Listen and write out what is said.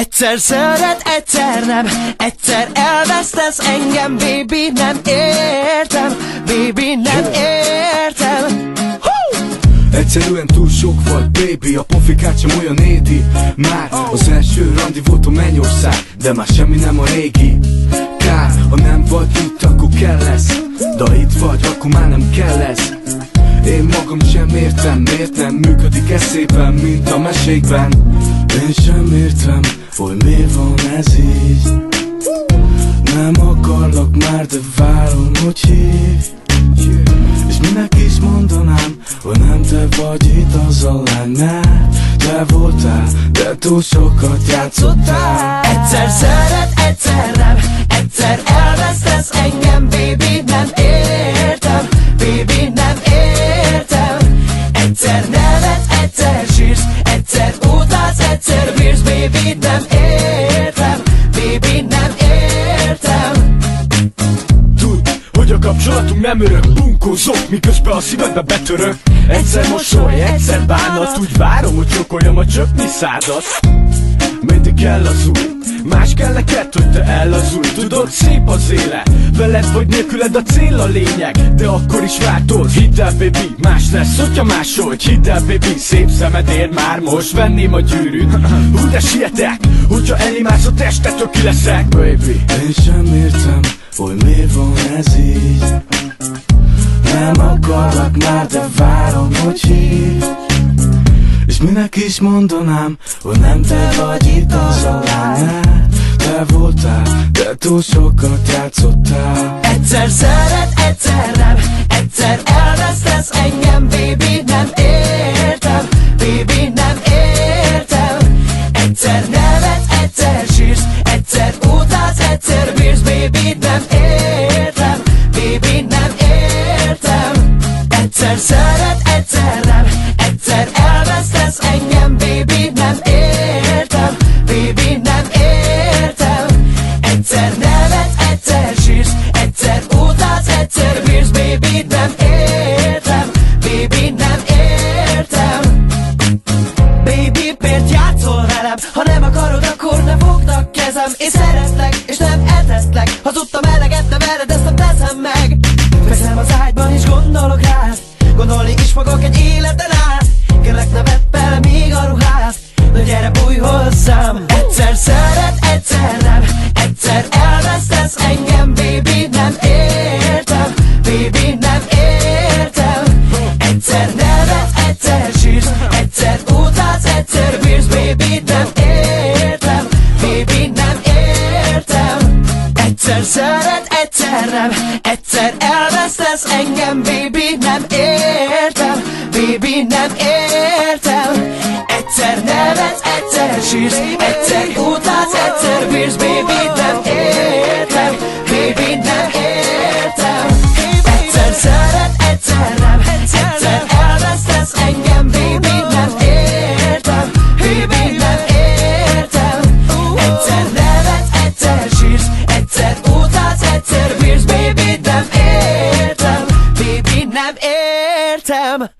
Egyszer szeret, egyszer nem, egyszer elvesztesz engem, baby, nem értem, baby, nem értem. Egyszerűen túl sok volt, baby, a pofikát sem olyan édi. Már az első randi volt a mennyország, de már semmi nem a régi. Kár, ha nem vagy itt, akkor kell lesz, de ha itt vagy, akkor már nem kell lesz. Én magam sem értem, miért nem működik ez szépen, mint a mesékben. Én sem értem, hogy miért van ez így. Nem akarlak már, de várom, hogy hívj. És minek is mondanám, hogy nem te vagy itt az a lány, mert te voltál, de túl sokat játszottál. Egyszer szeret, egyszer nem, egyszer elvesztesz engem, baby, nem értem, baby, nem értem. Egyszer nevetsz, egyszer sírsz, egyszer utálsz, egyszer bírsz, baby, nem értem, baby, nem értem. Tudd, hogy a kapcsolatunk nem örök, bunkózok, miközben a szívedbe betörök. Egyszer mosoly, egyszer bánat, úgy várom, hogy csokoljam a csöpni szádat. Mindig kell az új, más kell neked, hogy te ellazulj. Tudod, szép az élet, veled vagy nélküled a cél a lényeg, de akkor is változ. Hidd el, baby, más lesz, hogyha máshogy. Hidd el, baby, szép szemedért már most venném a gyűrűt. Hú, de sietek, hogyha elémász a testetől ki leszek, baby. Én sem értem, hogy miért van ez így. Nem akarlak már, de várom, hogy hívj. És minek is mondanám, hogy nem te vagy itt az a lány, te voltál, de túl sokat játszottál. Egyszer szeret, egyszer nem, egyszer elvesztesz engem, baby, nem értem, baby, nem értem. Egyszer nevetsz, egyszer sírsz, egyszer utálsz, egyszer bírsz, baby, nem értem, baby, nem értem. Egyszer szeret, egyszer nem, egyszer elvesztesz engem, baby, nem értem, baby, nem értem. Egyszer nevetsz, egyszer sírsz, egyszer utálsz, egyszer bírsz, baby, nem értem, baby, nem értem. Baby, miért játszol velem? Ha nem akarod, akkor ne fogd a kezem. Én szeretlek, és nem etetlek. Hazudtam eleget, de veled ezt nem teszem meg. Feszem az ágyban, és gondolok rád. Gondolni is fogok egy életen át. Kérlek, ne vedd fel még a ruhát, de gyere, bújj hozzám. Egyszer szeret, egyszer nem, egyszer elvesztesz engem, baby, nem értem, baby, nem értem. Egyszer nevetsz, egyszer sírsz, egyszer utálsz, egyszer bírsz, baby, nem értem, baby, nem értem. Egyszer szeret, egyszer nem, egyszer elvesztesz engem, baby, nem értem, baby, nem értem. Egyszer nevetsz, egyszer sírsz, egyszer utálsz, egyszer bírsz, baby, nem értem, baby, nem értem. Egyszer szeret, egyszer nem, egyszer elvesztesz engem, baby, nem értem, baby, nem értem. Egyszer nevetsz, egyszer sírsz, egyszer utálsz, egyszer bírsz, baby, nem értem, baby, nem értem.